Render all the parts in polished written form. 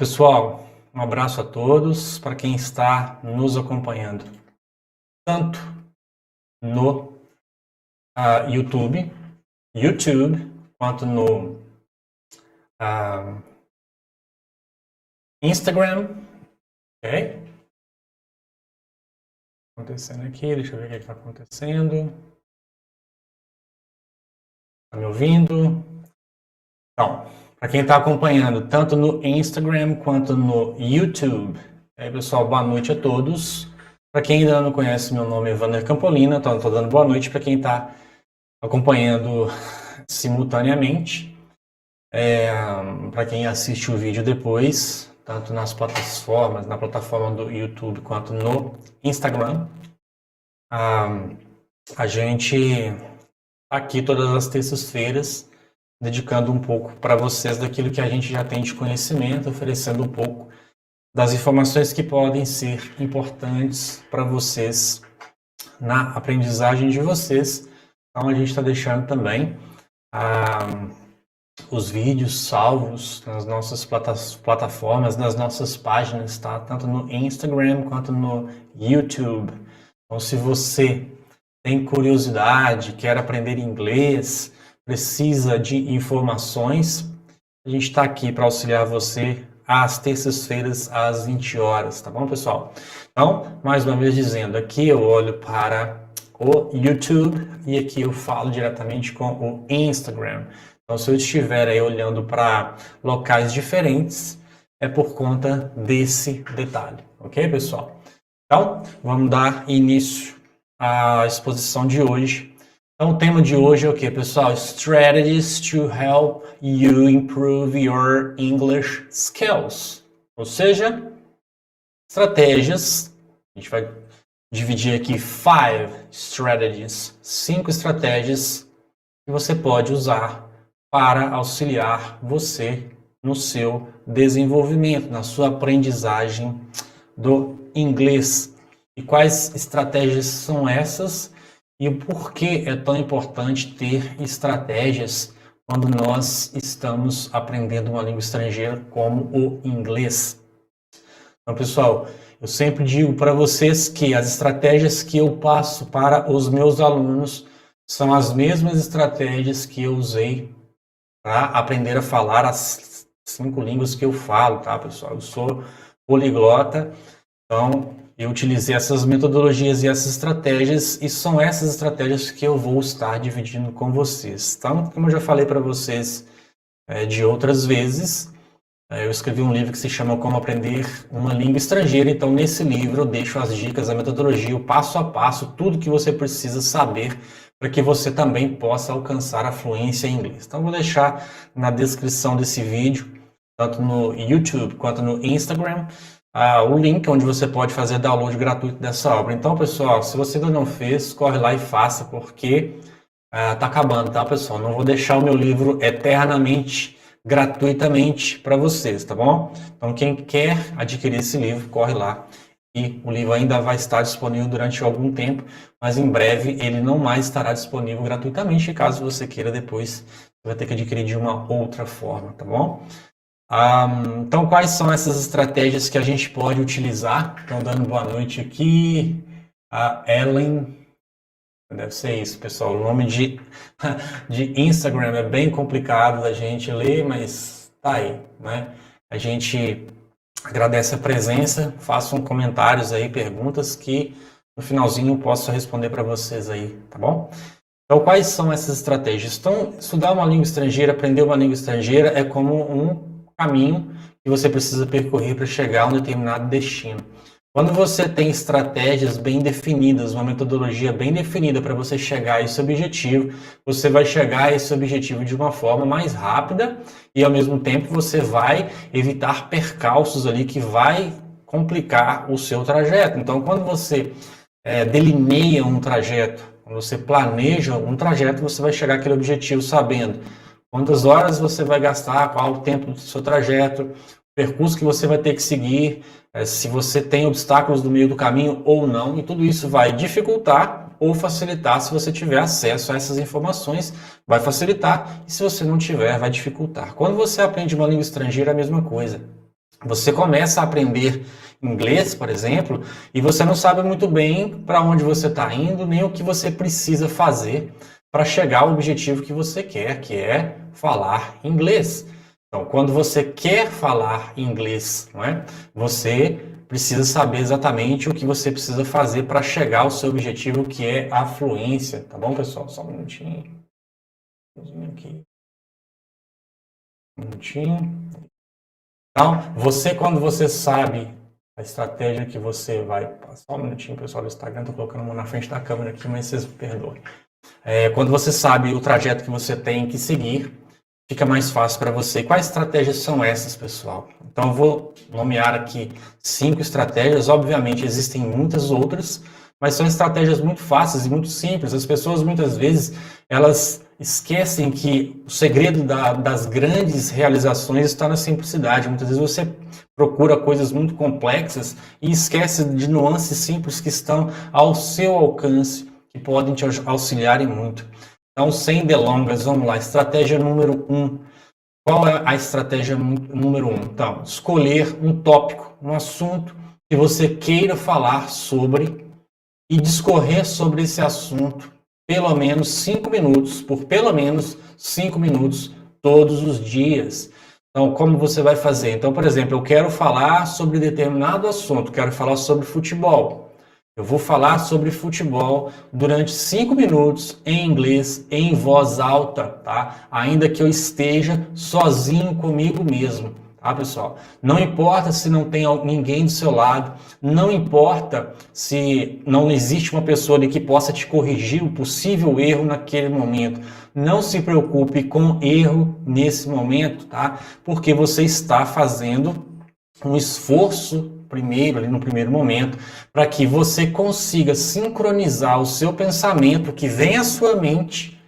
Pessoal, um abraço a todos para quem está nos acompanhando, tanto no YouTube, quanto no Instagram, ok? Acontecendo aqui, deixa eu ver o que está acontecendo. Está me ouvindo? Então, para quem está acompanhando tanto no Instagram quanto no YouTube. E aí, pessoal, boa noite a todos. Para quem ainda não conhece, meu nome é Vander Campolina, então estou dando boa noite para quem está acompanhando simultaneamente. Para quem assiste o vídeo depois, tanto nas plataformas, na plataforma do YouTube quanto no Instagram. A gente está aqui todas as terças-feiras, dedicando um pouco para vocês daquilo que a gente já tem de conhecimento, oferecendo um pouco das informações que podem ser importantes para vocês na aprendizagem de vocês. Então a gente está deixando também os vídeos salvos nas nossas plataformas, nas nossas páginas, tá? Tanto no Instagram quanto no YouTube. Então se você tem curiosidade, quer aprender inglês, precisa de informações, a gente está aqui para auxiliar você às terças-feiras, às 20 horas, tá bom, pessoal? Então, mais uma vez dizendo, aqui eu olho para o YouTube e aqui eu falo diretamente com o Instagram. Então, se eu estiver aí olhando para locais diferentes, é por conta desse detalhe, ok, pessoal? Então, vamos dar início à exposição de hoje. Então, o tema de hoje é o que, pessoal? Strategies to help you improve your English skills. Ou seja, estratégias. A gente vai dividir aqui 5 estratégias que você pode usar para auxiliar você no seu desenvolvimento, na sua aprendizagem do inglês. E quais estratégias são essas? E o porquê é tão importante ter estratégias quando nós estamos aprendendo uma língua estrangeira como o inglês. Então, pessoal, eu sempre digo para vocês que as estratégias que eu passo para os meus alunos são as mesmas estratégias que eu usei para aprender a falar as 5 línguas que eu falo, tá, pessoal? Eu sou poliglota, então eu utilizei essas metodologias e essas estratégias, e são essas estratégias que eu vou estar dividindo com vocês. Então, como eu já falei para vocês de outras vezes, eu escrevi um livro que se chama Como Aprender uma Língua Estrangeira. Então, nesse livro eu deixo as dicas, a metodologia, o passo a passo, tudo que você precisa saber para que você também possa alcançar a fluência em inglês. Então, vou deixar na descrição desse vídeo, tanto no YouTube quanto no Instagram, o link onde você pode fazer download gratuito dessa obra. Então, pessoal, se você ainda não fez, corre lá e faça, porque tá acabando, tá, pessoal? Não vou deixar o meu livro eternamente, gratuitamente para vocês, tá bom? Então, quem quer adquirir esse livro, corre lá. E o livro ainda vai estar disponível durante algum tempo, mas em breve ele não mais estará disponível gratuitamente. Caso você queira depois, você vai ter que adquirir de uma outra forma, tá bom? Então, quais são essas estratégias que a gente pode utilizar? Então, dando boa noite aqui, a Ellen, deve ser isso, pessoal, o nome de Instagram é bem complicado da gente ler, mas tá aí, né? A gente agradece a presença, façam comentários aí, perguntas que no finalzinho eu posso responder para vocês aí, tá bom? Então, quais são essas estratégias? Então, estudar uma língua estrangeira, aprender uma língua estrangeira é como um caminho que você precisa percorrer para chegar a um determinado destino. Quando você tem estratégias bem definidas, uma metodologia bem definida para você chegar a esse objetivo, você vai chegar a esse objetivo de uma forma mais rápida e, ao mesmo tempo, você vai evitar percalços ali que vai complicar o seu trajeto. Então, quando você delineia um trajeto, quando você planeja um trajeto, você vai chegar àquele objetivo sabendo quantas horas você vai gastar, qual o tempo do seu trajeto, o percurso que você vai ter que seguir, se você tem obstáculos no meio do caminho ou não, e tudo isso vai dificultar ou facilitar se você tiver acesso a essas informações, vai facilitar, e se você não tiver, vai dificultar. Quando você aprende uma língua estrangeira, é a mesma coisa. Você começa a aprender inglês, por exemplo, e você não sabe muito bem para onde você está indo, nem o que você precisa fazer para chegar ao objetivo que você quer, que é falar inglês. Então, quando você quer falar inglês, não é? Você precisa saber exatamente o que você precisa fazer para chegar ao seu objetivo, que é a fluência. Tá bom, pessoal? Só um minutinho. Aqui. Um minutinho. Então, quando você sabe a estratégia que você vai... Só um minutinho, pessoal, do Instagram. Estou colocando a mão na frente da câmera aqui, mas vocês me perdoem. Quando você sabe o trajeto que você tem que seguir, fica mais fácil para você. Quais estratégias são essas, pessoal? Então, eu vou nomear aqui 5 estratégias. Obviamente, existem muitas outras, mas são estratégias muito fáceis e muito simples. As pessoas, muitas vezes, elas esquecem que o segredo das grandes realizações está na simplicidade. Muitas vezes você procura coisas muito complexas e esquece de nuances simples que estão ao seu alcance, que podem te auxiliar em muito. Então, sem delongas, vamos lá. Estratégia número 1. Qual é a estratégia número 1? Então, escolher um tópico, um assunto que você queira falar sobre e discorrer sobre esse assunto pelo menos 5 minutos, por pelo menos 5 minutos todos os dias. Então, como você vai fazer? Então, por exemplo, eu quero falar sobre determinado assunto, quero falar sobre futebol. Eu vou falar sobre futebol durante 5 minutos em inglês, em voz alta, tá? Ainda que eu esteja sozinho comigo mesmo, tá, pessoal? Não importa se não tem ninguém do seu lado, não importa se não existe uma pessoa ali que possa te corrigir o possível erro naquele momento. Não se preocupe com erro nesse momento, tá? Porque você está fazendo um esforço primeiro, ali no primeiro momento, para que você consiga sincronizar o seu pensamento que vem à sua mente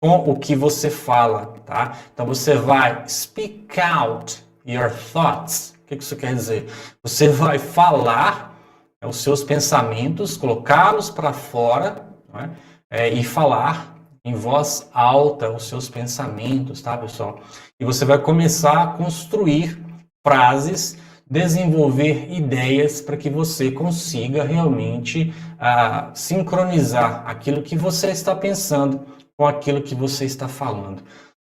com o que você fala, tá? Então você vai speak out your thoughts. O que isso quer dizer? Você vai falar os seus pensamentos, colocá-los para fora, não é? E falar em voz alta os seus pensamentos, tá, pessoal? E você vai começar a construir frases, desenvolver ideias para que você consiga realmente sincronizar aquilo que você está pensando com aquilo que você está falando.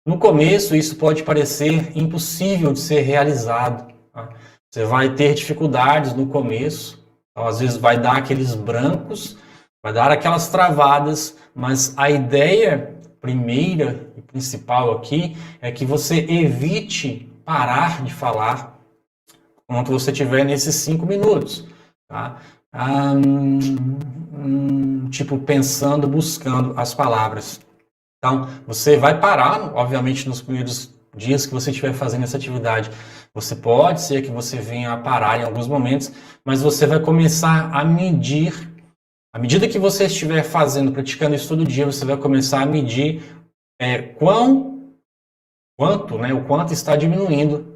No começo, isso pode parecer impossível de ser realizado, tá? Você vai ter dificuldades no começo, então, às vezes vai dar aqueles brancos, vai dar aquelas travadas, mas a ideia primeira e principal aqui é que você evite parar de falar quando você estiver nesses 5 minutos, tá? Tipo, pensando, buscando as palavras. Então, você vai parar, obviamente, nos primeiros dias que você estiver fazendo essa atividade. Você pode ser que você venha a parar em alguns momentos, mas você vai começar a medir. À medida que você estiver fazendo, praticando isso todo dia, você vai começar a medir o quanto está diminuindo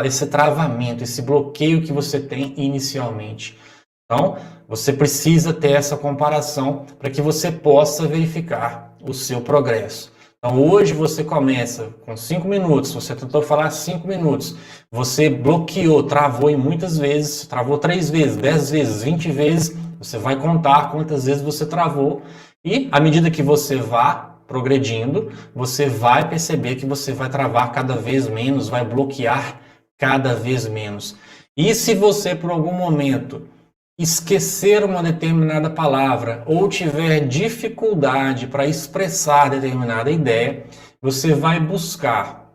esse travamento, esse bloqueio que você tem inicialmente. Então, você precisa ter essa comparação para que você possa verificar o seu progresso. Então, hoje você começa com 5 minutos, você tentou falar 5 minutos, você bloqueou, travou em muitas vezes, travou 3 vezes, 10 vezes, 20 vezes, você vai contar quantas vezes você travou e, à medida que você vá progredindo, você vai perceber que você vai travar cada vez menos, vai bloquear cada vez menos. E se você, por algum momento, esquecer uma determinada palavra ou tiver dificuldade para expressar determinada ideia, você vai buscar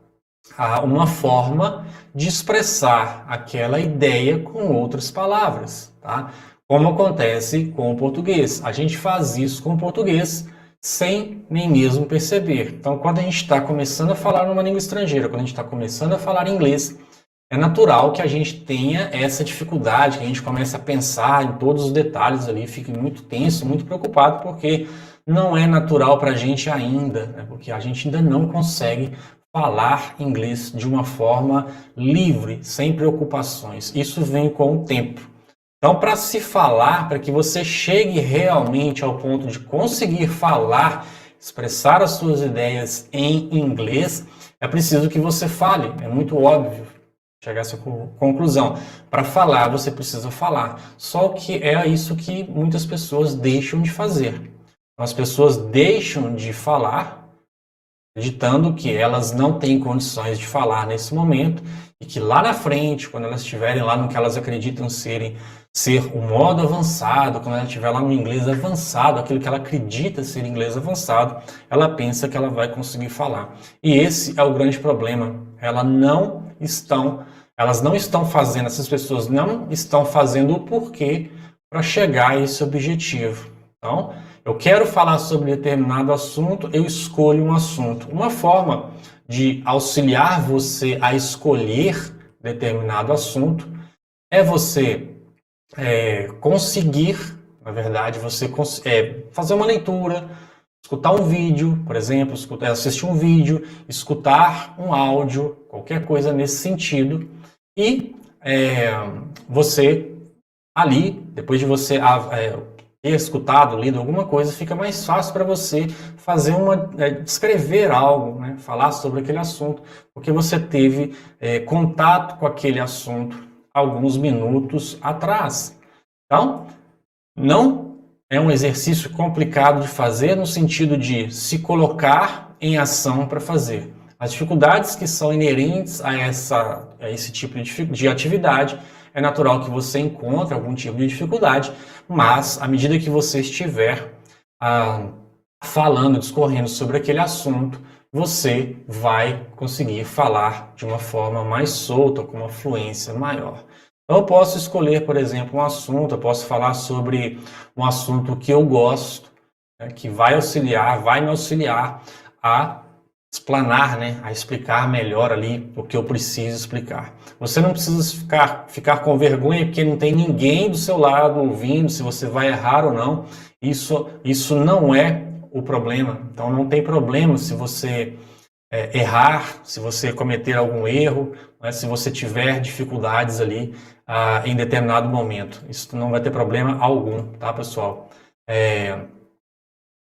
uma forma de expressar aquela ideia com outras palavras, tá? Como acontece com o português. A gente faz isso com o português sem nem mesmo perceber. Então, quando a gente está começando a falar numa língua estrangeira, quando a gente está começando a falar inglês, é natural que a gente tenha essa dificuldade, que a gente comece a pensar em todos os detalhes ali, fique muito tenso, muito preocupado, porque não é natural para a gente ainda, né? Porque a gente ainda não consegue falar inglês de uma forma livre, sem preocupações. Isso vem com o tempo. Então, para se falar, para que você chegue realmente ao ponto de conseguir falar, expressar as suas ideias em inglês, é preciso que você fale, é muito óbvio. chegar a essa conclusão. Para falar, você precisa falar. Só que é isso que muitas pessoas deixam de fazer. As pessoas deixam de falar, acreditando que elas não têm condições de falar nesse momento e que lá na frente, quando elas estiverem lá no que elas acreditam ser o modo avançado, quando ela estiver lá no inglês avançado, aquilo que ela acredita ser inglês avançado, ela pensa que ela vai conseguir falar. E esse é o grande problema. Elas não estão fazendo, essas pessoas não estão fazendo o porquê para chegar a esse objetivo. Então, eu quero falar sobre determinado assunto, eu escolho um assunto. Uma forma de auxiliar você a escolher determinado assunto é você conseguir, na verdade, fazer uma leitura, escutar um vídeo, por exemplo, assistir um vídeo, escutar um áudio, qualquer coisa nesse sentido, e você ali, depois de você ter escutado, lido alguma coisa, fica mais fácil para você fazer descrever algo, né? Falar sobre aquele assunto, porque você teve contato com aquele assunto alguns minutos atrás. Então, não é um exercício complicado de fazer no sentido de se colocar em ação para fazer. As dificuldades que são inerentes a esse tipo de atividade, é natural que você encontre algum tipo de dificuldade, mas à medida que você estiver falando, discorrendo sobre aquele assunto, você vai conseguir falar de uma forma mais solta, com uma fluência maior. Então, eu posso escolher, por exemplo, um assunto, eu posso falar sobre um assunto que eu gosto, né, que vai me auxiliar a explanar, né, a explicar melhor ali o que eu preciso explicar. Você não precisa ficar com vergonha porque não tem ninguém do seu lado ouvindo se você vai errar ou não. Isso não é o problema. Então não tem problema se você errar, se você cometer algum erro, né, se você tiver dificuldades ali em determinado momento. Isso não vai ter problema algum, tá, pessoal?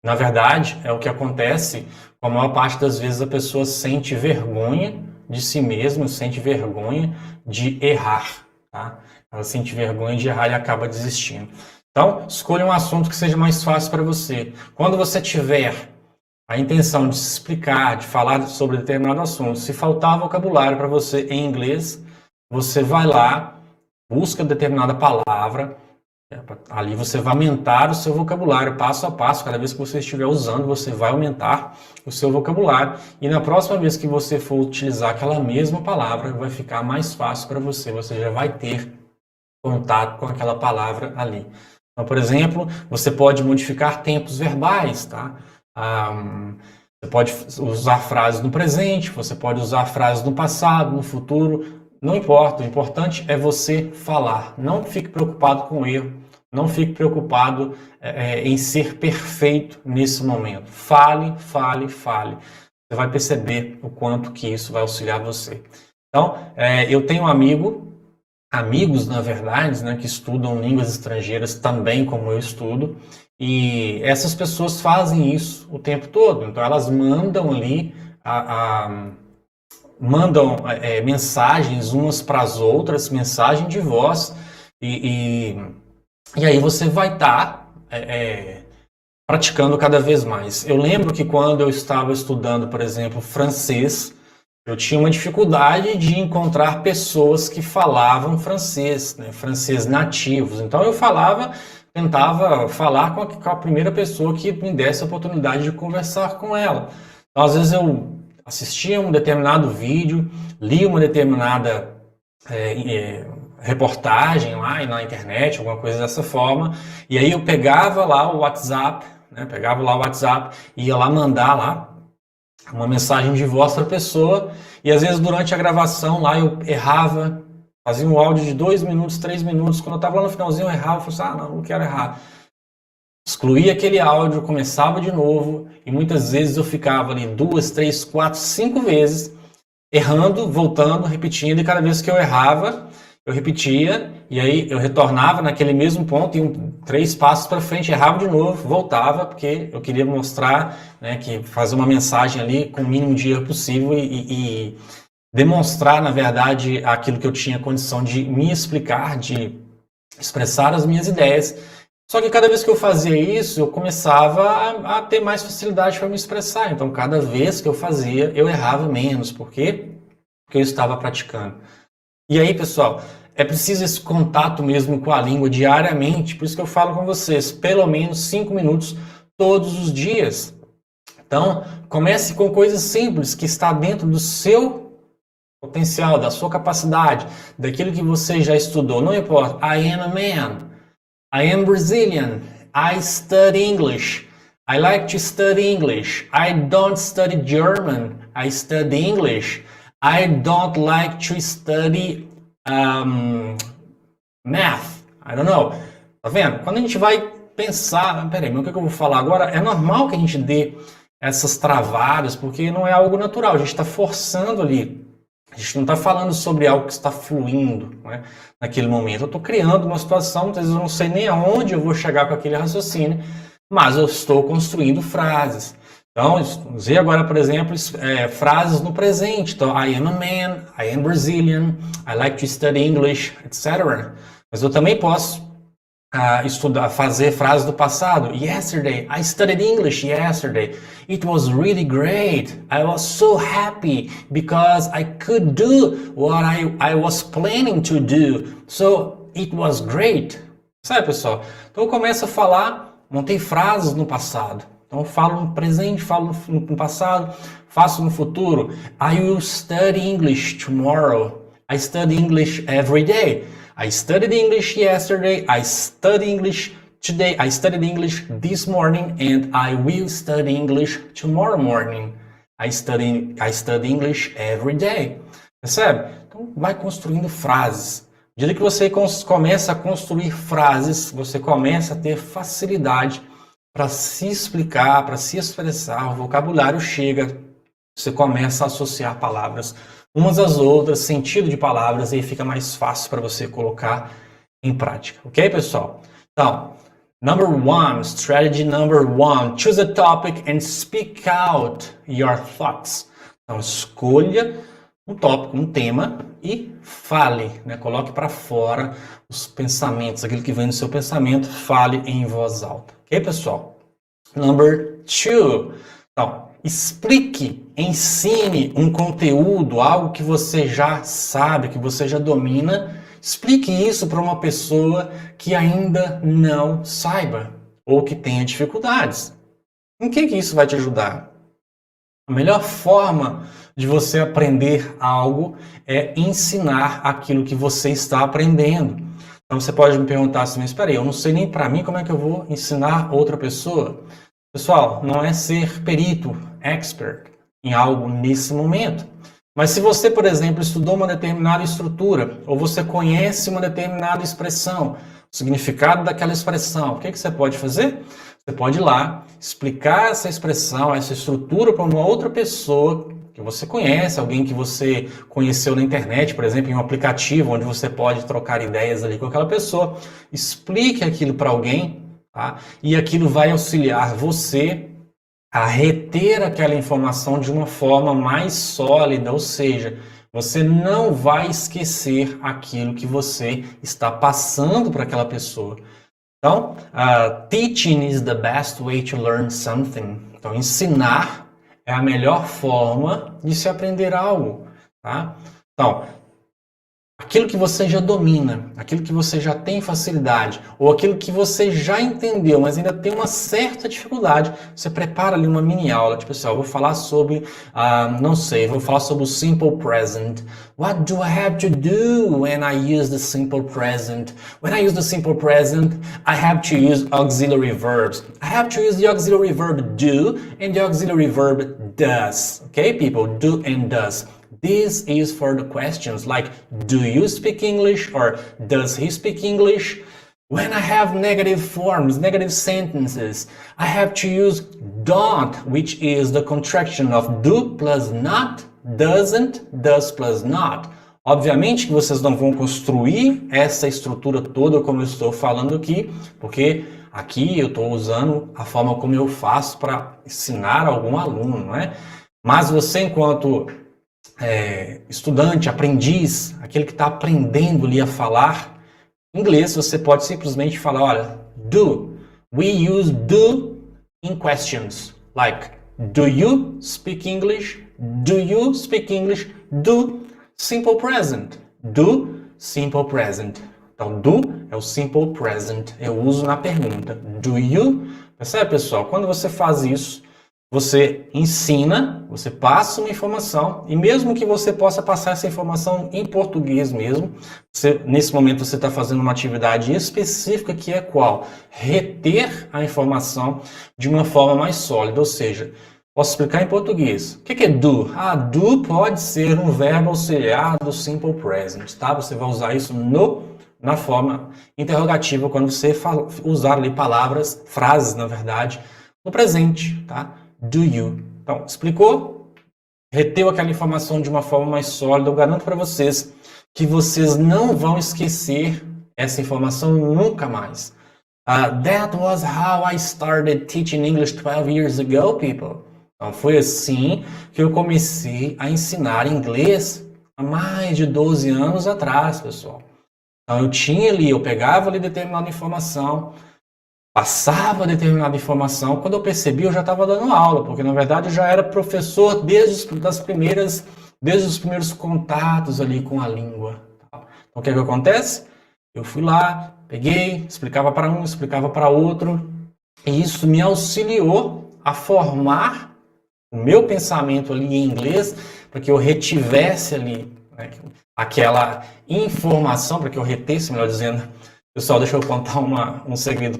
Na verdade, é o que acontece, com a maior parte das vezes a pessoa sente vergonha de si mesma, sente vergonha de errar, tá? Ela sente vergonha de errar e acaba desistindo. Então, escolha um assunto que seja mais fácil para você. Quando você tiver a intenção de se explicar, de falar sobre determinado assunto, se faltar vocabulário para você em inglês, você vai lá, busca determinada palavra, ali você vai aumentar o seu vocabulário passo a passo. Cada vez que você estiver usando, você vai aumentar o seu vocabulário. E na próxima vez que você for utilizar aquela mesma palavra, vai ficar mais fácil para você. Você já vai ter contato com aquela palavra ali. Então, por exemplo, você pode modificar tempos verbais, tá? Você pode usar frases no presente, você pode usar frases no passado, no futuro. Não importa, o importante é você falar. Não fique preocupado com o erro, não fique preocupado em ser perfeito nesse momento. Fale, fale, fale. Você vai perceber o quanto que isso vai auxiliar você. Então, eu tenho amigos, na verdade, né, que estudam línguas estrangeiras também como eu estudo, e essas pessoas fazem isso o tempo todo. Então, elas mandam ali mensagens umas para as outras, mensagem de voz, e aí você vai estar praticando cada vez mais. Eu lembro que quando eu estava estudando, por exemplo, francês, eu tinha uma dificuldade de encontrar pessoas que falavam francês, né, francês nativos. Então eu tentava falar com a primeira pessoa que me desse a oportunidade de conversar com ela. Então, às vezes eu assistia um determinado vídeo, lia uma determinada reportagem lá na internet, alguma coisa dessa forma, e aí eu pegava lá o WhatsApp, né, ia lá mandar lá uma mensagem de voz para a pessoa, e às vezes durante a gravação lá eu errava, fazia um áudio de 2 minutos, 3 minutos, quando eu estava lá no finalzinho eu errava, eu falava assim, não quero errar. Excluía aquele áudio, começava de novo, e muitas vezes eu ficava ali 2, 3, 4, 5 vezes, errando, voltando, repetindo, e cada vez que eu errava, eu repetia, e aí eu retornava naquele mesmo ponto, e 3 passos para frente, errava de novo, voltava, porque eu queria mostrar, né, que fazer uma mensagem ali com o mínimo de erro possível, e demonstrar, na verdade, aquilo que eu tinha condição de me explicar, de expressar as minhas ideias. Só que cada vez que eu fazia isso, eu começava a ter mais facilidade para me expressar. Então, cada vez que eu fazia, eu errava menos. Por quê? Porque eu estava praticando. E aí, pessoal, é preciso esse contato mesmo com a língua diariamente. Por isso que eu falo com vocês, pelo menos 5 minutos todos os dias. Então, comece com coisas simples que está dentro do seu potencial, da sua capacidade, daquilo que você já estudou. Não importa. I am a man. I am Brazilian. I study English. I like to study English. I don't study German. I study English. I don't like to study math. I don't know. Tá vendo? Quando a gente vai pensar, peraí, mas o que eu vou falar agora? É normal que a gente dê essas travadas, porque não é algo natural. A gente está forçando ali. A gente não está falando sobre algo que está fluindo, né, naquele momento. Eu estou criando uma situação, muitas vezes eu não sei nem aonde eu vou chegar com aquele raciocínio, mas eu estou construindo frases. Então, usei agora, por exemplo, frases no presente. Então, I am a man, I am Brazilian, I like to study English, etc. Mas eu também posso fazer frases do passado. Yesterday, I studied English yesterday. It was really great. I was so happy because I could do what I was planning to do. So, it was great. Sabe, pessoal? Então, eu começo a falar, montei frases no passado. Então, eu falo no presente, falo no passado, faço no futuro. I will study English tomorrow. I study English every day. I studied English yesterday, I study English today, I studied English this morning, and I will study English tomorrow morning. I study English every day. Percebe? Então, vai construindo frases. À medida que você começa a construir frases, você começa a ter facilidade para se explicar, para se expressar, o vocabulário chega, você começa a associar palavras umas às outras, sentido de palavras, e aí fica mais fácil para você colocar em prática. Ok, pessoal? Então, strategy number one, choose a topic and speak out your thoughts. Então, escolha um tópico, um tema e fale, né? Coloque para fora os pensamentos, aquilo que vem no seu pensamento, fale em voz alta. Ok, pessoal? Number two. Então, explique, ensine um conteúdo, algo que você já sabe, que você já domina. Explique isso para uma pessoa que ainda não saiba ou que tenha dificuldades. Em que isso vai te ajudar? A melhor forma de você aprender algo é ensinar aquilo que você está aprendendo. Então você pode me perguntar assim, mas espera aí, eu não sei nem para mim como é que eu vou ensinar outra pessoa. Pessoal, não é ser perito, expert em algo nesse momento. Mas se você, por exemplo, estudou uma determinada estrutura, ou você conhece uma determinada expressão, o significado daquela expressão, o que você pode fazer? Você pode ir lá, explicar essa expressão, essa estrutura para uma outra pessoa que você conhece, alguém que você conheceu na internet, por exemplo, em um aplicativo onde você pode trocar ideias ali com aquela pessoa. Explique aquilo para alguém, tá? E aquilo vai auxiliar você a reter aquela informação de uma forma mais sólida, ou seja, você não vai esquecer aquilo que você está passando para aquela pessoa. Então, teaching is the best way to learn something. Então, ensinar é a melhor forma de se aprender algo, tá? Então, aquilo que você já domina, aquilo que você já tem facilidade, ou aquilo que você já entendeu, mas ainda tem uma certa dificuldade, você prepara ali uma mini aula, tipo assim, vou falar sobre, não sei, vou falar sobre o simple present. What do I have to do when I use the simple present? When I use the simple present, I have to use auxiliary verbs. I have to use the auxiliary verb do and the auxiliary verb does. Okay, people? Do and does. This is for the questions like, do you speak English or does he speak English? When I have negative forms, negative sentences, I have to use don't, which is the contraction of do plus not, doesn't, does plus not. Obviamente que vocês não vão construir essa estrutura toda como eu estou falando aqui, porque aqui eu estou usando a forma como eu faço para ensinar algum aluno, não é? Mas você, enquanto estudante, aprendiz, aquele que está aprendendo ali a falar inglês, você pode simplesmente falar, olha, do. We use do in questions. Like, do you speak English? Do you speak English? Do simple present. Do simple present. Então, do é o simple present. Eu uso na pergunta. Do you? Percebe, pessoal? Quando você faz isso, você ensina, você passa uma informação, e mesmo que você possa passar essa informação em português mesmo, nesse momento você está fazendo uma atividade específica que é qual? Reter a informação de uma forma mais sólida, ou seja, posso explicar em português. O que é do? Do pode ser um verbo auxiliar do simple present, tá? Você vai usar isso na forma interrogativa quando você usar ali palavras, frases, na verdade, no presente, tá? Do you. Então, explicou? Reteu aquela informação de uma forma mais sólida. Eu garanto para vocês que vocês não vão esquecer essa informação nunca mais. That was how I started teaching English 12 years ago, people. Então, foi assim que eu comecei a ensinar inglês há mais de 12 anos atrás, pessoal. Então, eu pegava ali determinada informação, passava determinada informação, quando eu percebi eu já estava dando aula, porque na verdade eu já era professor desde os primeiros contatos ali com a língua. Então o que é que acontece? Eu fui lá, peguei, explicava para um, explicava para outro, e isso me auxiliou a formar o meu pensamento ali em inglês, para que eu retivesse ali, né, aquela informação, para que eu retesse, melhor dizendo. Pessoal, deixa eu contar um segredo.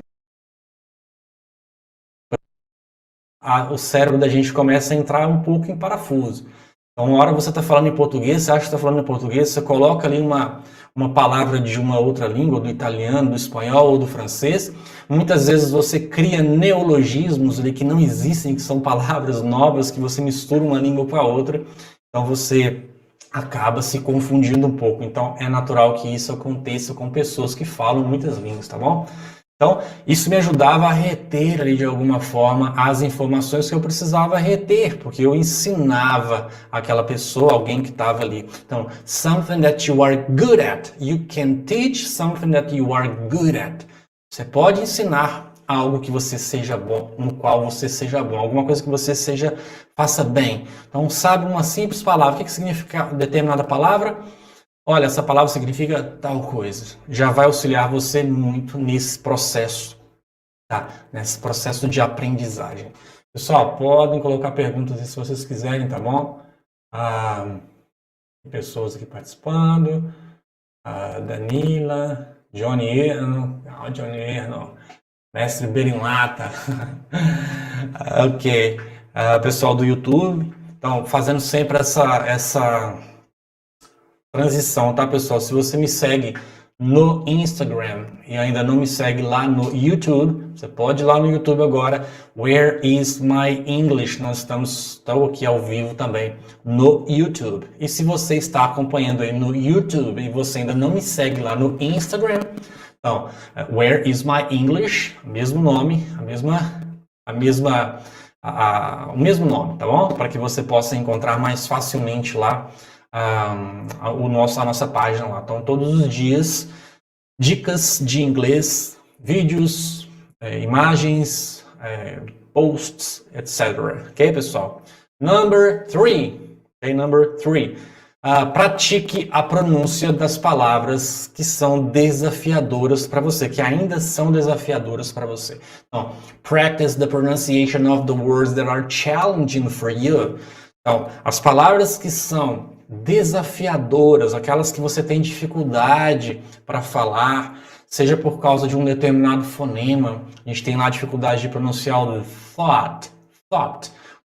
O cérebro da gente começa a entrar um pouco em parafuso. Então, uma hora você está falando em português, você acha que está falando em português, você coloca ali uma palavra de uma outra língua, do italiano, do espanhol ou do francês. Muitas vezes você cria neologismos ali que não existem, que são palavras novas, que você mistura uma língua com a outra. Então, você acaba se confundindo um pouco. Então, é natural que isso aconteça com pessoas que falam muitas línguas, tá bom? Então, isso me ajudava a reter ali de alguma forma as informações que eu precisava reter, porque eu ensinava aquela pessoa, alguém que estava ali. Então, something that you are good at. You can teach something that you are good at. Você pode ensinar algo que você seja bom, no qual você seja bom, alguma coisa que você faça bem. Então, sabe uma simples palavra. O que significa determinada palavra? Olha, essa palavra significa tal coisa. Já vai auxiliar você muito nesse processo, tá? Nesse processo de aprendizagem. Pessoal, podem colocar perguntas se vocês quiserem, tá bom? Pessoas aqui participando. Danila, Johnny Erno, Mestre Berinlata. Ok. Pessoal do YouTube. Então, fazendo sempre essa transição, tá, pessoal? Se você me segue no Instagram e ainda não me segue lá no YouTube, você pode ir lá no YouTube agora. Where is my English? Nós estamos aqui ao vivo também no YouTube. E se você está acompanhando aí no YouTube e você ainda não me segue lá no Instagram, então, Where is my English? Mesmo nome, o mesmo nome, tá bom? Para que você possa encontrar mais facilmente lá a nossa página lá. Então, todos os dias, dicas de inglês, vídeos, imagens, posts, etc. Ok, pessoal? Number 3. Ok, number 3. Pratique a pronúncia das palavras que são desafiadoras para você, que ainda são desafiadoras para você. Então, practice the pronunciation of the words that are challenging for you. Então, as palavras que são desafiadoras, aquelas que você tem dificuldade para falar, seja por causa de um determinado fonema. A gente tem lá dificuldade de pronunciar o thought,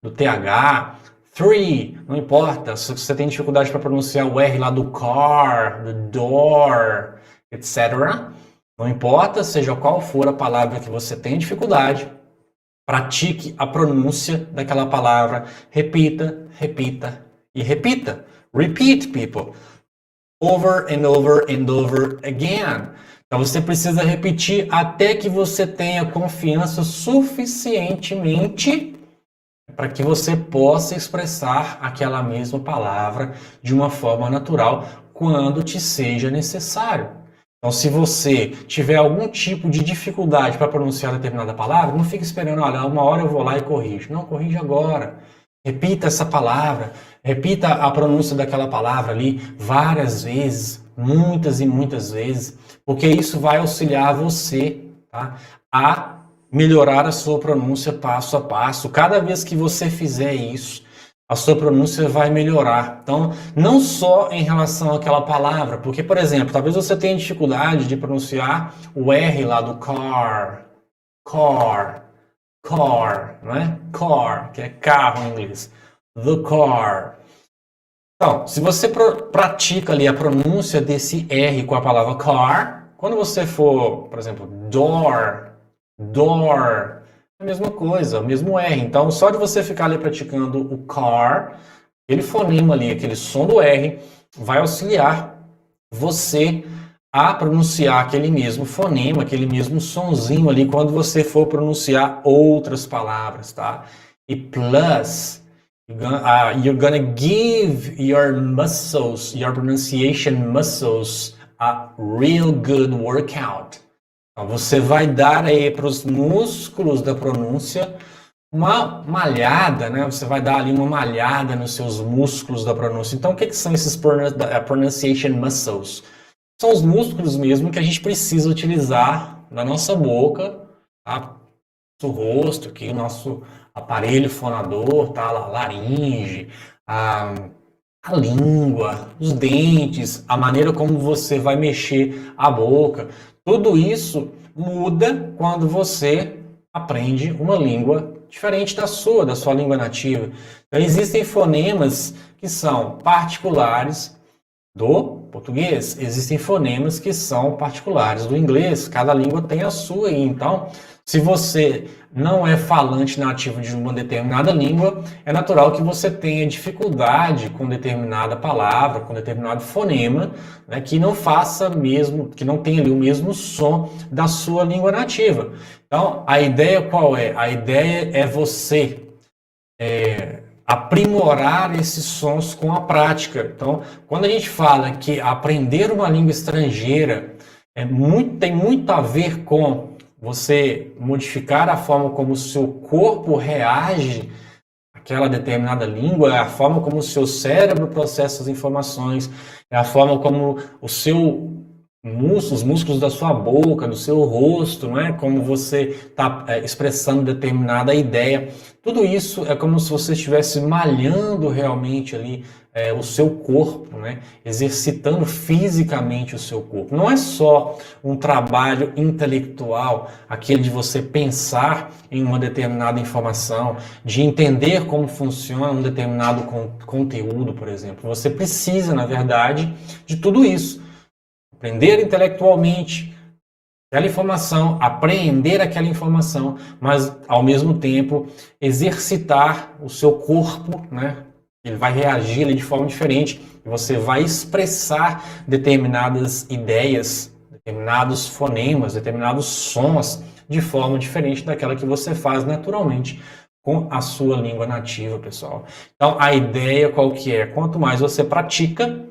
do TH, three, não importa, se você tem dificuldade para pronunciar o R lá do car, do door, etc. Não importa, seja qual for a palavra que você tem dificuldade, pratique a pronúncia daquela palavra, repita, repita e repita. Repeat, people. Over and over and over again. Então você precisa repetir até que você tenha confiança suficientemente para que você possa expressar aquela mesma palavra de uma forma natural quando te seja necessário. Então, se você tiver algum tipo de dificuldade para pronunciar determinada palavra, não fique esperando, olha, uma hora eu vou lá e corrijo. Não, corrige agora. Repita essa palavra, repita a pronúncia daquela palavra ali várias vezes, muitas e muitas vezes, porque isso vai auxiliar você, tá, a melhorar a sua pronúncia passo a passo. Cada vez que você fizer isso, a sua pronúncia vai melhorar. Então, não só em relação àquela palavra, porque, por exemplo, talvez você tenha dificuldade de pronunciar o R lá do car, não é? Car, que é carro em inglês. The car. Então, se você pratica ali a pronúncia desse R com a palavra car, quando você for, por exemplo, door, a mesma coisa, o mesmo R. Então, só de você ficar ali praticando o car, aquele fonema ali, aquele som do R, vai auxiliar você a pronunciar aquele mesmo fonema, aquele mesmo sonzinho ali, quando você for pronunciar outras palavras, tá? E plus, you're gonna give your muscles, your pronunciation muscles, a real good workout. Então, você vai dar aí para os músculos da pronúncia uma malhada, né? Você vai dar ali uma malhada nos seus músculos da pronúncia. Então, o que são esses pronunciation muscles? São os músculos mesmo que a gente precisa utilizar na nossa boca, tá? Nosso rosto, aqui, o nosso aparelho fonador, tá? A laringe, a língua, os dentes, a maneira como você vai mexer a boca. Tudo isso muda quando você aprende uma língua diferente da sua língua nativa. Então, existem fonemas que são particulares do português, existem fonemas que são particulares do inglês, cada língua tem a sua, e então, se você não é falante nativo de uma determinada língua, é natural que você tenha dificuldade com determinada palavra, com determinado fonema, né, que não faça mesmo, que não tenha ali o mesmo som da sua língua nativa. Então, a ideia qual é? A ideia é você aprimorar esses sons com a prática. Então, quando a gente fala que aprender uma língua estrangeira tem muito a ver com você modificar a forma como o seu corpo reage àquela determinada língua, é a forma como o seu cérebro processa as informações, é a forma como os músculos da sua boca, do seu rosto, não é? Como você está expressando determinada ideia. Tudo isso é como se você estivesse malhando realmente ali o seu corpo, né? Exercitando fisicamente o seu corpo. Não é só um trabalho intelectual, aquele de você pensar em uma determinada informação, de entender como funciona um determinado conteúdo, por exemplo. Você precisa, na verdade, de tudo isso. Aprender intelectualmente aquela informação, apreender aquela informação, mas ao mesmo tempo exercitar o seu corpo, né? Ele vai reagir ali de forma diferente e você vai expressar determinadas ideias, determinados fonemas, determinados sons de forma diferente daquela que você faz naturalmente com a sua língua nativa, pessoal. Então, a ideia qual que é? Quanto mais você pratica,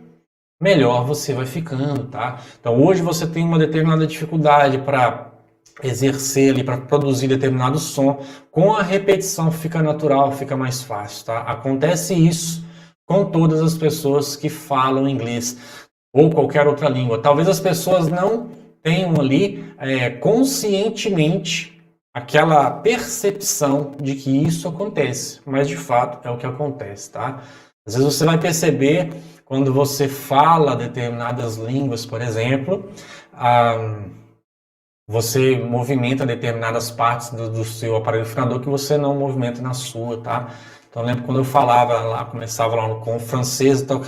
melhor você vai ficando, tá? Então, hoje você tem uma determinada dificuldade para exercer ali, para produzir determinado som. Com a repetição fica natural, fica mais fácil, tá? Acontece isso com todas as pessoas que falam inglês ou qualquer outra língua. Talvez as pessoas não tenham ali conscientemente aquela percepção de que isso acontece, mas de fato é o que acontece, tá? Às vezes você vai perceber quando você fala determinadas línguas, por exemplo, você movimenta determinadas partes do seu aparelho fonador que você não movimenta na sua, tá? Então, eu lembro quando eu falava lá, começava lá com o francês, então,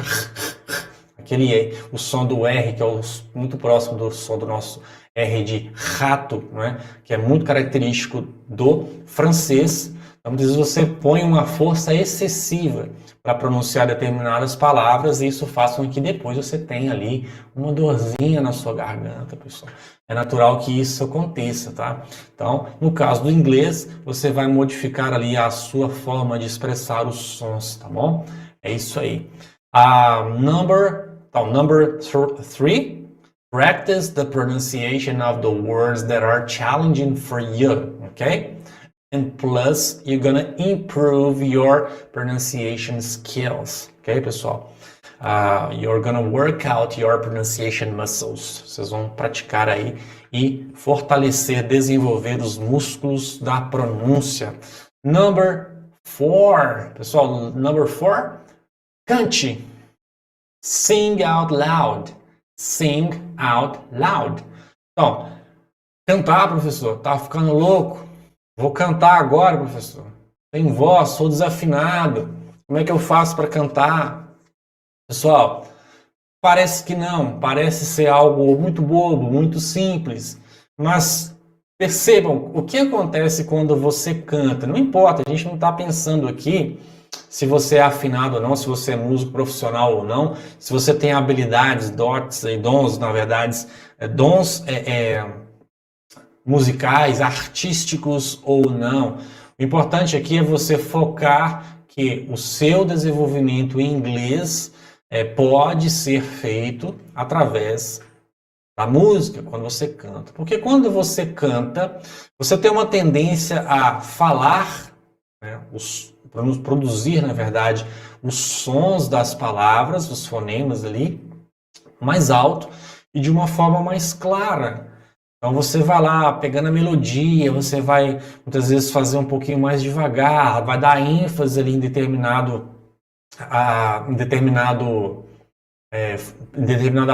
o som do R, que é muito próximo do som do nosso R de rato, né? Que é muito característico do francês. Então, às vezes você põe uma força excessiva para pronunciar determinadas palavras e isso faz com que depois você tenha ali uma dorzinha na sua garganta, pessoal. É natural que isso aconteça, tá? Então, no caso do inglês, você vai modificar ali a sua forma de expressar os sons, tá bom? É isso aí. Number 3, practice the pronunciation of the words that are challenging for you, okay? And plus, you're gonna improve your pronunciation skills, ok, pessoal? You're gonna work out your pronunciation muscles. Vocês vão praticar aí e fortalecer, desenvolver os músculos da pronúncia. Number 4, pessoal, number 4, cante. Sing out loud. Sing out loud. Então, cantar, professor, tá ficando louco? Vou cantar agora, professor. Tem voz, sou desafinado. Como é que eu faço para cantar? Pessoal, parece que não. Parece ser algo muito bobo, muito simples. Mas percebam o que acontece quando você canta. Não importa, a gente não está pensando aqui se você é afinado ou não, se você é músico profissional ou não, se você tem habilidades, dotes e dons, na verdade, dons musicais, artísticos ou não. O importante aqui é você focar que o seu desenvolvimento em inglês pode ser feito através da música, quando você canta. Porque quando você canta, você tem uma tendência a falar, né, produzir, na verdade, os sons das palavras, os fonemas ali, mais alto e de uma forma mais clara. Então você vai lá pegando a melodia, você vai muitas vezes fazer um pouquinho mais devagar, vai dar ênfase ali em determinada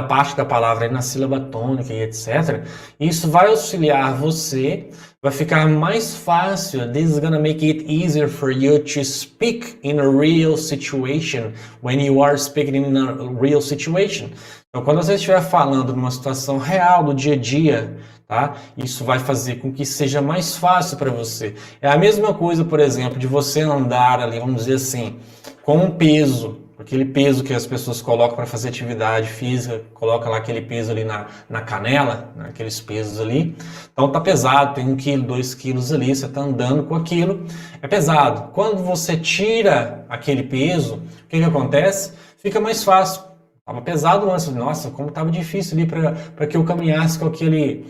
parte da palavra, aí na sílaba tônica e etc. Isso vai auxiliar você, vai ficar mais fácil. This is gonna make it easier for you to speak in a real situation when you are speaking in a real situation. Então, quando você estiver falando numa situação real do dia a dia, tá? Isso vai fazer com que seja mais fácil para você. É a mesma coisa, por exemplo, de você andar ali, vamos dizer assim, com um peso, aquele peso que as pessoas colocam para fazer atividade física, coloca lá aquele peso ali na canela, né? Aqueles pesos ali. Então tá pesado, tem 1 quilo, 2 quilos ali, você tá andando com aquilo, é pesado. Quando você tira aquele peso, o que acontece? Fica mais fácil. Estava pesado antes, nossa, como estava difícil ali para que eu caminhasse com aquele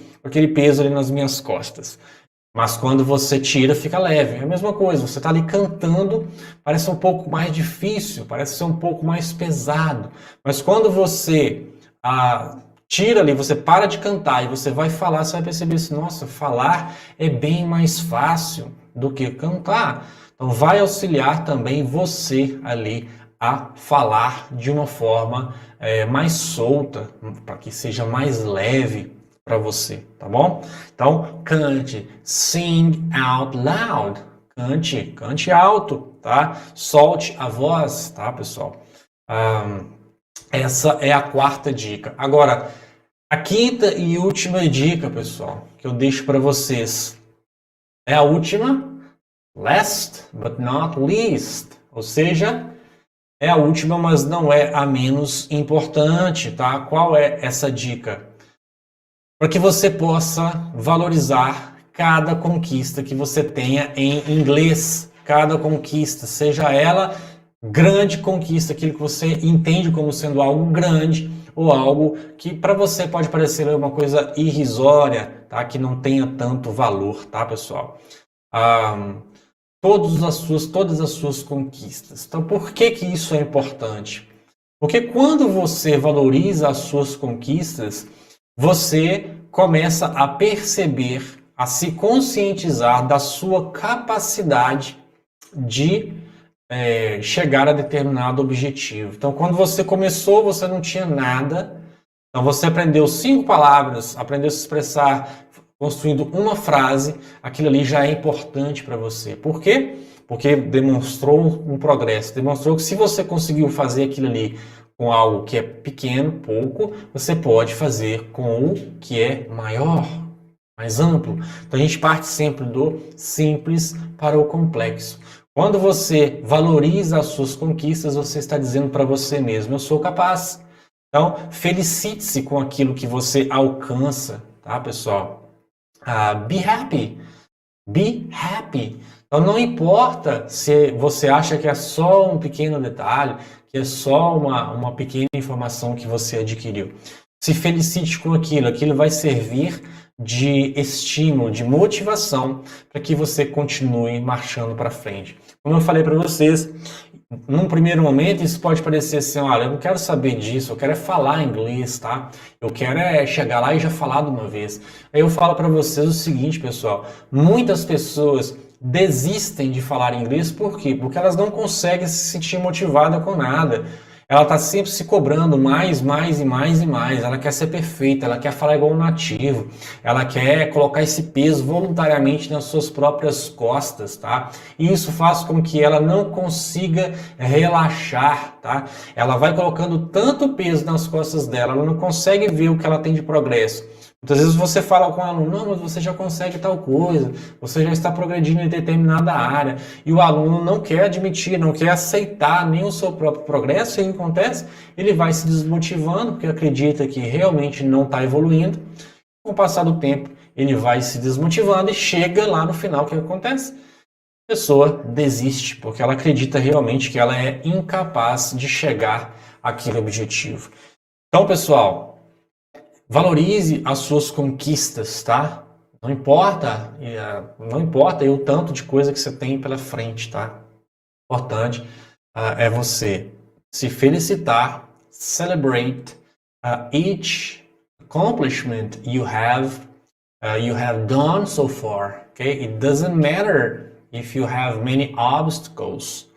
peso ali nas minhas costas. Mas quando você tira, fica leve. É a mesma coisa, você está ali cantando, parece um pouco mais difícil, parece ser um pouco mais pesado. Mas quando você tira ali, você para de cantar e você vai falar, você vai perceber assim, nossa, falar é bem mais fácil do que cantar. Então vai auxiliar também você ali a falar de uma forma mais solta, para que seja mais leve para você, tá bom? Então, cante, sing out loud, cante alto, tá? Solte a voz, tá, pessoal? Essa é a 4ª dica. Agora, a 5ª e última dica, pessoal, que eu deixo para vocês é a última, last but not least, ou seja, é a última, mas não é a menos importante, tá? Qual é essa dica? Para que você possa valorizar cada conquista que você tenha em inglês. Cada conquista, seja ela grande conquista, aquilo que você entende como sendo algo grande, ou algo que para você pode parecer uma coisa irrisória, tá? Que não tenha tanto valor, tá, pessoal? Todas as suas conquistas. Então, por que isso é importante? Porque quando você valoriza as suas conquistas, você começa a perceber, a se conscientizar da sua capacidade de chegar a determinado objetivo. Então, quando você começou, você não tinha nada. Então, você aprendeu 5 palavras, aprendeu a se expressar construindo uma frase, aquilo ali já é importante para você. Por quê? Porque demonstrou um progresso, demonstrou que se você conseguiu fazer aquilo ali com algo que é pequeno, pouco, você pode fazer com o que é maior. mais amplo. Então a gente parte sempre do simples para o complexo. Quando você valoriza as suas conquistas, você está dizendo para você mesmo, eu sou capaz. Então, felicite-se com aquilo que você alcança, tá, pessoal? Be happy. Be happy. Então, não importa se você acha que é só um pequeno detalhe, que é só uma pequena informação que você adquiriu. Se felicite com aquilo. Aquilo vai servir de estímulo, de motivação para que você continue marchando para frente. Como eu falei para vocês, num primeiro momento isso pode parecer assim, olha, eu não quero saber disso, eu quero é falar inglês, tá? Eu quero é chegar lá e já falar de uma vez. Aí eu falo para vocês o seguinte, pessoal, muitas pessoas desistem de falar inglês, por quê? Porque elas não conseguem se sentir motivadas com nada. Ela está sempre se cobrando mais, mais e mais e mais. Ela quer ser perfeita, ela quer falar igual um nativo. Ela quer colocar esse peso voluntariamente nas suas próprias costas, tá? E isso faz com que ela não consiga relaxar, tá? Ela vai colocando tanto peso nas costas dela, ela não consegue ver o que ela tem de progresso. Muitas vezes você fala com o aluno, não, mas você já consegue tal coisa, você já está progredindo em determinada área, e o aluno não quer admitir, não quer aceitar nem o seu próprio progresso, e o que acontece? Ele vai se desmotivando, porque acredita que realmente não está evoluindo. Com o passar do tempo, ele vai se desmotivando e chega lá no final, o que acontece? A pessoa desiste, porque ela acredita realmente que ela é incapaz de chegar àquele objetivo. Então, pessoal, valorize as suas conquistas, tá? Não importa o tanto de coisa que você tem pela frente, tá? O importante é você se felicitar, celebrate each accomplishment you have done so far, okay? It doesn't matter if you have many obstacles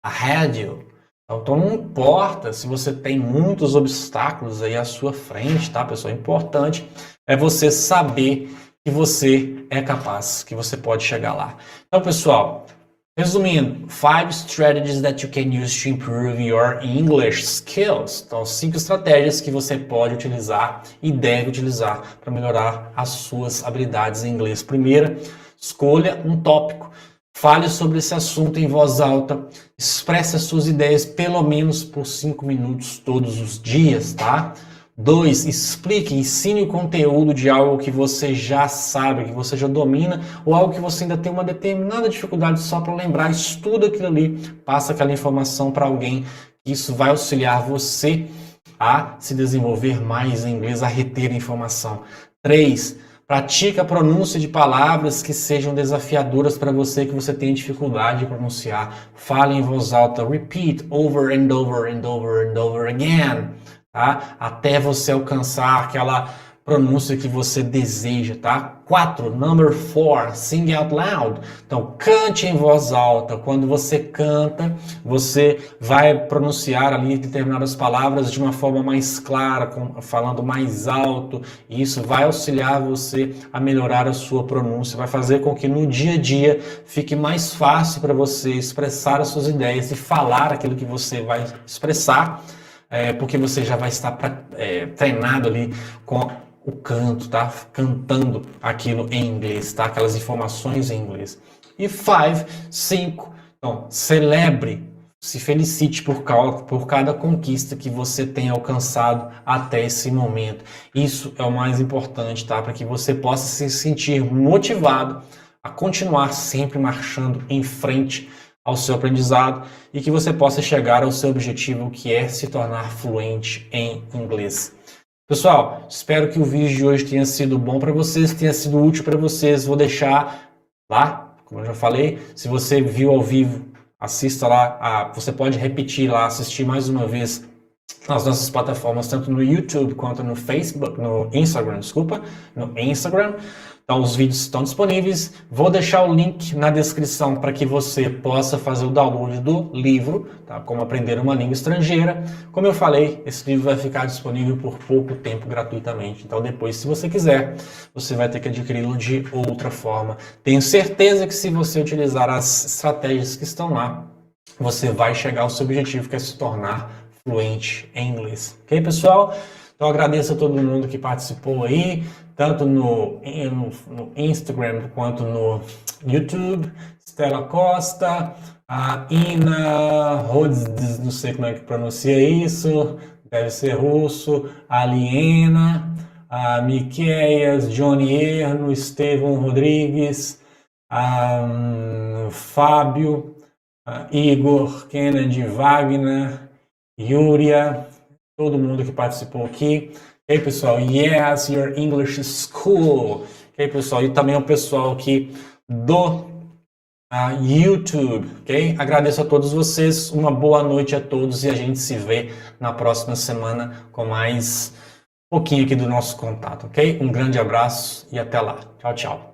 ahead you. Então não importa se você tem muitos obstáculos aí à sua frente, tá, pessoal? O importante é você saber que você é capaz, que você pode chegar lá. Então, pessoal, resumindo, 5 strategies that you can use to improve your English skills. Então, 5 estratégias que você pode utilizar e deve utilizar para melhorar as suas habilidades em inglês. Primeira, escolha um tópico. Fale sobre esse assunto em voz alta, expresse as suas ideias pelo menos por 5 minutos todos os dias, tá? 2, explique, ensine o conteúdo de algo que você já sabe, que você já domina, ou algo que você ainda tem uma determinada dificuldade só para lembrar, estuda aquilo ali, passa aquela informação para alguém, isso vai auxiliar você a se desenvolver mais em inglês, a reter a informação. 3, pratique a pronúncia de palavras que sejam desafiadoras para você, que você tenha dificuldade de pronunciar. Fale em voz alta. Repeat over and over and over and over again. Tá? Até você alcançar aquela pronúncia que você deseja, tá? 4, number 4, sing out loud. Então, cante em voz alta. Quando você canta, você vai pronunciar ali determinadas palavras de uma forma mais clara, falando mais alto. E isso vai auxiliar você a melhorar a sua pronúncia, vai fazer com que no dia a dia fique mais fácil para você expressar as suas ideias e falar aquilo que você vai expressar, porque você já vai estar treinado ali com o canto, tá? Cantando aquilo em inglês, tá? Aquelas informações em inglês. E 5, então, celebre, se felicite por cada conquista que você tem alcançado até esse momento. Isso é o mais importante, tá? Para que você possa se sentir motivado a continuar sempre marchando em frente ao seu aprendizado e que você possa chegar ao seu objetivo, que é se tornar fluente em inglês. Pessoal, espero que o vídeo de hoje tenha sido bom para vocês, tenha sido útil para vocês. Vou deixar lá, como eu já falei, se você viu ao vivo, assista lá, você pode repetir lá, assistir mais uma vez nas nossas plataformas, tanto no YouTube quanto no Facebook, no Instagram. Então, os vídeos estão disponíveis. Vou deixar o link na descrição para que você possa fazer o download do livro, tá? Como aprender uma língua estrangeira. Como eu falei, esse livro vai ficar disponível por pouco tempo gratuitamente. Então, depois, se você quiser, você vai ter que adquiri-lo de outra forma. Tenho certeza que se você utilizar as estratégias que estão lá, você vai chegar ao seu objetivo, que é se tornar fluente em inglês. Ok, pessoal? Então agradeço a todo mundo que participou aí, tanto no Instagram quanto no YouTube. Stella Costa, a Ina Rhodes, não sei como é que pronuncia isso, deve ser russo, a Liena, a Miqueias, Johnny Erno, Estevão Rodrigues, Fábio, Igor, Kennedy, Wagner, Yuria, todo mundo que participou aqui. E aí, pessoal, yes, your English is school. E aí, pessoal, e também o pessoal aqui do YouTube, ok? Agradeço a todos vocês, uma boa noite a todos e a gente se vê na próxima semana com mais um pouquinho aqui do nosso contato, ok? Um grande abraço e até lá. Tchau, tchau.